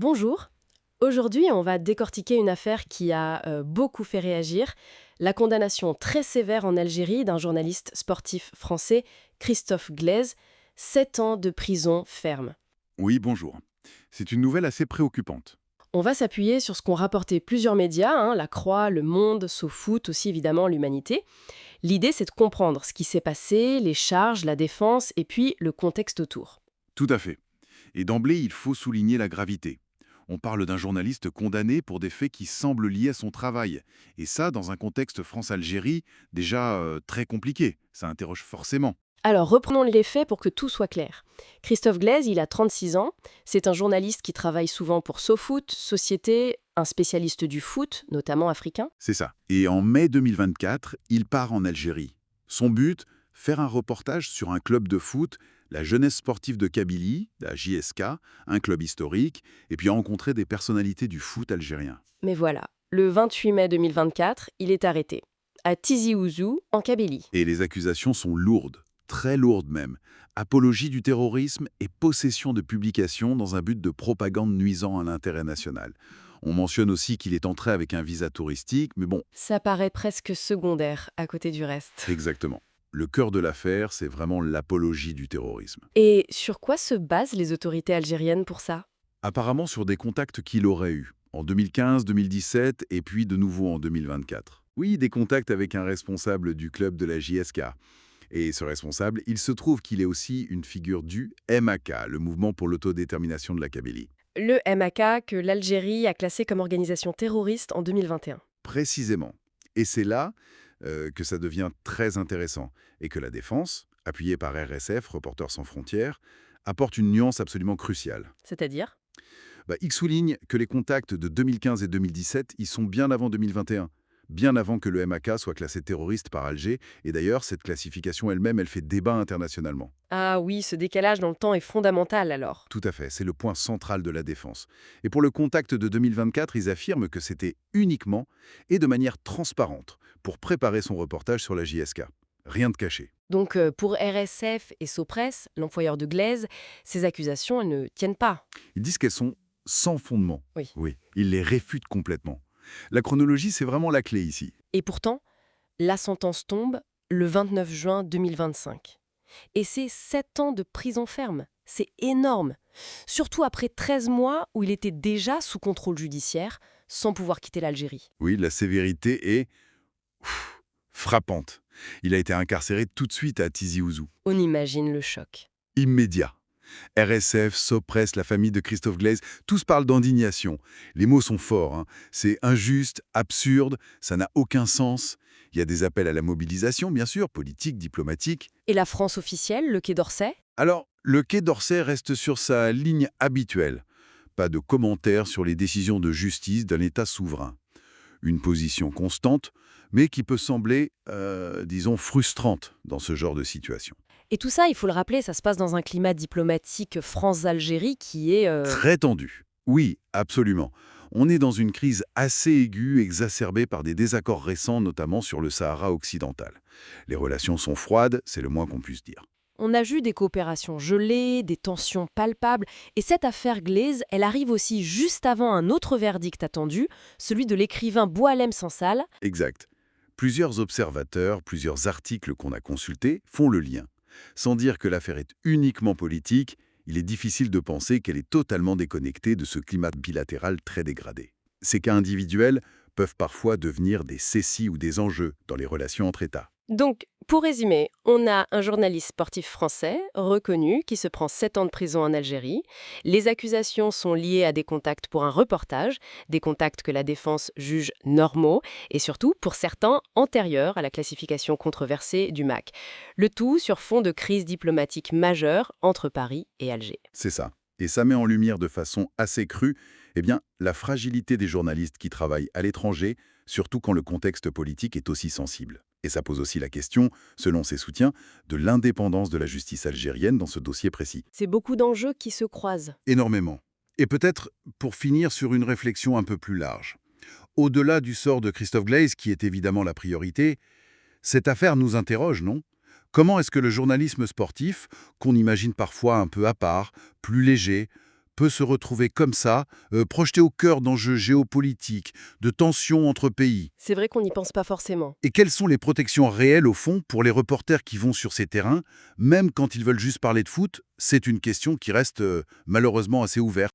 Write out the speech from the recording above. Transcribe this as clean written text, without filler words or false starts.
Bonjour. Aujourd'hui, on va décortiquer une affaire qui a beaucoup fait réagir, la condamnation très sévère en Algérie d'un journaliste sportif français, Christophe Glaise, 7 ans de prison ferme. Oui, bonjour. C'est une nouvelle assez préoccupante. On va s'appuyer sur ce qu'ont rapporté plusieurs médias, La Croix, Le Monde, SoFoot, aussi évidemment l'Humanité. L'idée, c'est de comprendre ce qui s'est passé, les charges, la défense et puis le contexte autour. Tout à fait. Et d'emblée, il faut souligner la gravité. On parle d'un journaliste condamné pour des faits qui semblent liés à son travail. Et ça, dans un contexte France-Algérie, déjà très compliqué. Ça interroge forcément. Alors, reprenons les faits pour que tout soit clair. Christophe Glaise, il a 36 ans. C'est un journaliste qui travaille souvent pour SoFoot, Société, un spécialiste du foot, notamment africain. C'est ça. Et en mai 2024, il part en Algérie. Son but, faire un reportage sur un club de foot, la jeunesse sportive de Kabylie, la JSK, un club historique, et puis rencontrer des personnalités du foot algérien. Mais voilà, le 28 mai 2024, il est arrêté, à Tizi Ouzou, en Kabylie. Et les accusations sont lourdes, très lourdes même. Apologie du terrorisme et possession de publications dans un but de propagande nuisant à l'intérêt national. On mentionne aussi qu'il est entré avec un visa touristique, mais bon, Ça paraît presque secondaire à côté du reste. exactement. Le cœur de l'affaire, c'est vraiment l'apologie du terrorisme. Et sur quoi se basent les autorités algériennes pour ça? Apparemment sur des contacts qu'il aurait eus, en 2015, 2017 et puis de nouveau en 2024. Oui, des contacts avec un responsable du club de la JSK. Et ce responsable, il se trouve qu'il est aussi une figure du MAK, le mouvement pour l'autodétermination de la Kabylie. Le MAK que l'Algérie a classé comme organisation terroriste en 2021. Précisément. Et c'est là que ça devient très intéressant et que la défense, appuyée par RSF, Reporters sans frontières, apporte une nuance absolument cruciale. C'est-à-dire? Il souligne que les contacts de 2015 et 2017 y sont bien avant 2021, bien avant que le MAK soit classé terroriste par Alger, et d'ailleurs, cette classification elle-même, elle fait débat internationalement. Ah oui, ce décalage dans le temps est fondamental alors. Tout à fait, c'est le point central de la défense. Et pour le contact de 2024, ils affirment que c'était uniquement et de manière transparente pour préparer son reportage sur la JSK. Rien de caché. Donc pour RSF et Sopress, l'employeur de Glaise, ces accusations, elles ne tiennent pas. Ils disent qu'elles sont sans fondement. Oui. Oui, ils les réfutent complètement. La chronologie, c'est vraiment la clé ici. Et pourtant, la sentence tombe le 29 juin 2025. Et c'est 7 ans de prison ferme. C'est énorme. Surtout après 13 mois où il était déjà sous contrôle judiciaire, sans pouvoir quitter l'Algérie. Oui, la sévérité est frappante. Il a été incarcéré tout de suite à Tizi Ouzou. On imagine le choc. Immédiat. RSF, Sopress, la famille de Christophe Glaise, tous parlent d'indignation. Les mots sont forts, hein. C'est injuste, absurde, ça n'a aucun sens. Il y a des appels à la mobilisation, bien sûr, politique, diplomatique. Et la France officielle, le Quai d'Orsay? Alors, le Quai d'Orsay reste sur sa ligne habituelle. Pas de commentaires sur les décisions de justice d'un État souverain. Une position constante, mais qui peut sembler, disons, frustrante dans ce genre de situation. Et tout ça, il faut le rappeler, ça se passe dans un climat diplomatique France-Algérie qui est... Très tendu. Oui, absolument. On est dans une crise assez aiguë, exacerbée par des désaccords récents, notamment sur le Sahara occidental. Les relations sont froides, c'est le moins qu'on puisse dire. On a vu des coopérations gelées, des tensions palpables, et cette affaire Glaise, elle arrive aussi juste avant un autre verdict attendu, celui de l'écrivain Boualem Sansal. Exact. Plusieurs observateurs, plusieurs articles qu'on a consultés font le lien. Sans dire que l'affaire est uniquement politique, il est difficile de penser qu'elle est totalement déconnectée de ce climat bilatéral très dégradé. Ces cas individuels peuvent parfois devenir des cécis ou des enjeux dans les relations entre États. Donc, pour résumer, on a un journaliste sportif français, reconnu, qui se prend 7 ans de prison en Algérie. Les accusations sont liées à des contacts pour un reportage, des contacts que la défense juge normaux, et surtout, pour certains, antérieurs à la classification controversée du MAC. Le tout sur fond de crise diplomatique majeure entre Paris et Alger. C'est ça. Et ça met en lumière de façon assez crue la fragilité des journalistes qui travaillent à l'étranger, surtout quand le contexte politique est aussi sensible. Et ça pose aussi la question, selon ses soutiens, de l'indépendance de la justice algérienne dans ce dossier précis. C'est beaucoup d'enjeux qui se croisent. Énormément. Et peut-être pour finir sur une réflexion un peu plus large. Au-delà du sort de Christophe Glaise, qui est évidemment la priorité, cette affaire nous interroge, non? Comment est-ce que le journalisme sportif, qu'on imagine parfois un peu à part, plus léger, peut se retrouver comme ça, projeté au cœur d'enjeux géopolitiques, de tensions entre pays? C'est vrai qu'on n'y pense pas forcément. Et quelles sont les protections réelles, au fond, pour les reporters qui vont sur ces terrains, même quand ils veulent juste parler de foot? C'est une question qui reste malheureusement assez ouverte.